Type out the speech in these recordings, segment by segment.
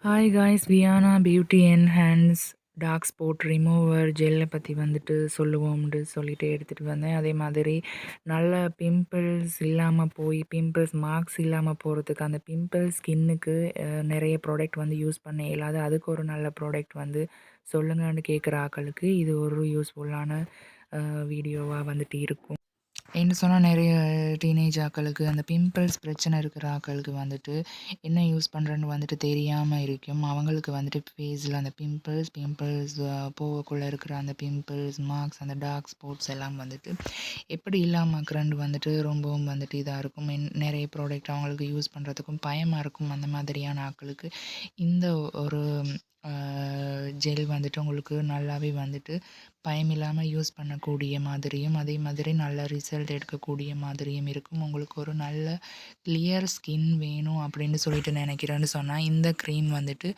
Hi guys, Viana beauty enhance dark spot remover ஜெல்லை பற்றி வந்துட்டு சொல்லுவோம்னு சொல்லிட்டு எடுத்துகிட்டு வந்தேன். அதே மாதிரி நல்ல பிம்பிள்ஸ் இல்லாமல் போய் பிம்பிள்ஸ் மார்க்ஸ் இல்லாமல் போகிறதுக்கு அந்த பிம்பிள் ஸ்கின்னுக்கு நிறைய ப்ராடக்ட் வந்து யூஸ் பண்ண இயலாது. அதுக்கு ஒரு நல்ல ப்ராடக்ட் வந்து சொல்லுங்கன்னு கேட்குற ஆக்களுக்கு இது ஒரு யூஸ்ஃபுல்லான வீடியோவாக வந்துட்டு இருக்கும். என்ன சொன்னால் நிறைய டீனேஜ் ஆக்களுக்கு அந்த பிம்பிள்ஸ் பிரச்சனை இருக்கிற ஆக்களுக்கு வந்துட்டு என்ன யூஸ் பண்ணுறேன்னு வந்துட்டு தெரியாமல் இருக்கும். அவங்களுக்கு வந்துட்டு ஃபேஸில் அந்த பிம்பிள்ஸ் போகக்குள்ளே இருக்கிற அந்த பிம்பிள்ஸ் மார்க்ஸ் அந்த டார்க் ஸ்பாட்ஸ் எல்லாம் வந்துட்டு எப்படி இல்லாமக்கிறன்னு வந்துட்டு ரொம்பவும் வந்துட்டு இதாக இருக்கும். நிறைய ப்ராடக்ட் அவங்களுக்கு யூஸ் பண்ணுறதுக்கும் பயமாக இருக்கும். அந்த மாதிரியான ஆக்களுக்கு இந்த ஒரு ஜெல் வந்துட்டு உங்களுக்கு நல்லாவே வந்துட்டு பயமில்லாமல் யூஸ் பண்ணக்கூடிய மாதிரியும் அதே மாதிரி நல்ல ரிசல்ட் எடுக்கக்கூடிய மாதிரியும் இருக்கும். உங்களுக்கு ஒரு நல்ல கிளியர் ஸ்கின் வேணும் அப்படின்னு சொல்லிட்டு நினைக்கிறேன்னு சொன்னால் இந்த க்ரீம் வந்துட்டு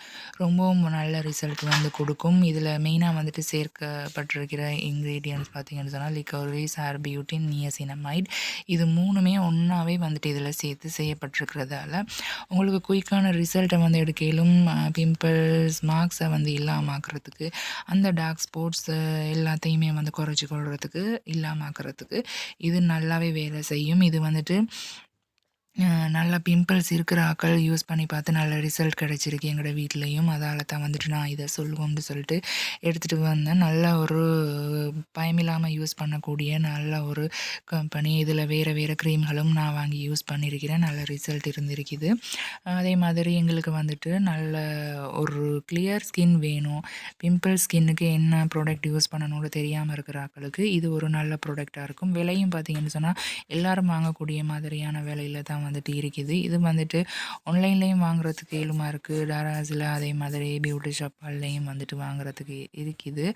ரொம்பவும் நல்ல ரிசல்ட் வந்து கொடுக்கும். இதில் மெயினாக வந்துட்டு சேர்க்கப்பட்டிருக்கிற இன்க்ரீடியன்ட்ஸ் பார்த்திங்கன்னு சொன்னால் லிக்கோரிஸ், ஹேர் பியூட்டின், நியசினமைட் இது மூணுமே ஒன்றாவே வந்துட்டு இதில் சேர்த்து செய்யப்பட்டிருக்கிறதால உங்களுக்கு குயிக்கான ரிசல்ட்டை வந்து எடுக்கலும். பிம்பிள்ஸ் மார்க்ஸை வந்து இல்லாமல் ஆக்கிறதுக்கு அந்த டார்க் ஸ்பாட்ஸ் எல்லாத்தையுமே வந்து குறைச்சி கொள்றதுக்கு இல்லாமல் ஆக்கிறதுக்கு இது நல்லாவே வேலை செய்யும். இது வந்துட்டு நல்லா பிம்பிள்ஸ் இருக்கிற ஆக்கள் யூஸ் பண்ணி பார்த்து நல்ல ரிசல்ட் கிடச்சிருக்கு எங்களோட வீட்லேயும். அதால் தான் வந்துட்டு நான் இதை சொல்லுவோம்னு சொல்லிட்டு எடுத்துகிட்டு வந்தேன். நல்ல ஒரு பயமில்லாமல் யூஸ் பண்ணக்கூடிய நல்ல ஒரு கம்பெனி. இதில் வேறு வேறு க்ரீம்களும் நான் வாங்கி யூஸ் பண்ணியிருக்கிறேன். நல்ல ரிசல்ட் இருந்திருக்குது. அதே மாதிரி எங்களுக்கு வந்துட்டு நல்ல ஒரு கிளியர் ஸ்கின் வேணும். பிம்பிள் ஸ்கின்னுக்கு என்ன ப்ராடக்ட் யூஸ் பண்ணணும்னு தெரியாமல் இருக்கிற ஆக்களுக்கு இது ஒரு நல்ல ப்ராடக்டாக இருக்கும். விலையும் பார்த்திங்கன்னு சொன்னால் எல்லோரும் வாங்கக்கூடிய மாதிரியான விலையில் தான் வந்துட்டு இருக்குது. இது வந்துட்டு ஆன்லைன்லேயும் வாங்குறதுக்கு ஏழுமா இருக்குது. டாராஸில் அதே மாதிரி பியூட்டி ஷாப்பால்லையும் வந்துட்டு வாங்குறதுக்கு இருக்குது.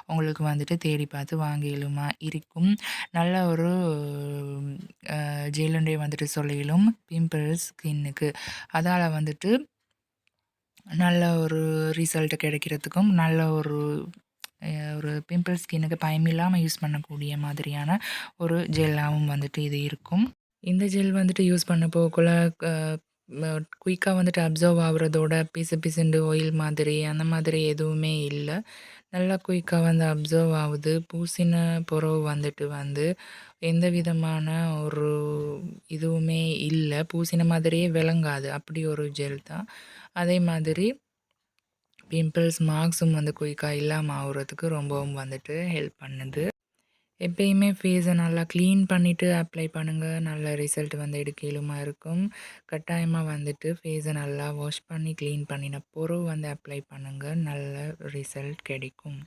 உங்களுக்கு வந்துட்டு தேடி பார்த்து வாங்க ஏழுமா இருக்கும். நல்ல ஒரு ஜெல்லுண்டே வந்துட்டு சொல்லிலும் பிம்பிள்ஸ் ஸ்கின்னுக்கு அதால் வந்துட்டு நல்ல ஒரு ரிசல்ட் கிடைக்கிறதுக்கும் நல்ல ஒரு பிம்பிள் ஸ்கின்னுக்கு பயமில்லாமல் யூஸ் பண்ணக்கூடிய மாதிரியான ஒரு ஜெல்லாகவும் வந்துட்டு இது இருக்கும். இந்த ஜெல் வந்துட்டு யூஸ் பண்ண போகக்குள்ள குயிக்காக வந்துட்டு அப்சர்வ் ஆகுறதோட பிசுண்டு ஆயில் மாதிரி அந்த மாதிரி எதுவுமே இல்லை. நல்லா குயிக்காக வந்து அப்சர்வ் ஆகுது. பூசின பிறகு வந்துட்டு வந்து எந்த விதமான ஒரு இதுவுமே இல்லை. பூசின மாதிரியே விளங்காது. அப்படி ஒரு ஜெல் தான். அதே மாதிரி பிம்பிள்ஸ் மார்க்ஸும் வந்து குயிக்காக இல்லாமல் ஆகுறதுக்கு ரொம்பவும் வந்துட்டு ஹெல்ப் பண்ணுது. எப்பயுமே ஃபேஸை நல்லா க்ளீன் பண்ணிவிட்டு அப்ளை பண்ணுங்கள். நல்ல ரிசல்ட் வந்து எடுக்கலுமா இருக்கும். கட்டாயமாக வந்துட்டு ஃபேஸை நல்லா வாஷ் பண்ணி க்ளீன் பண்ணின பிறகு வந்து அப்ளை பண்ணுங்கள். நல்ல ரிசல்ட் கிடைக்கும்.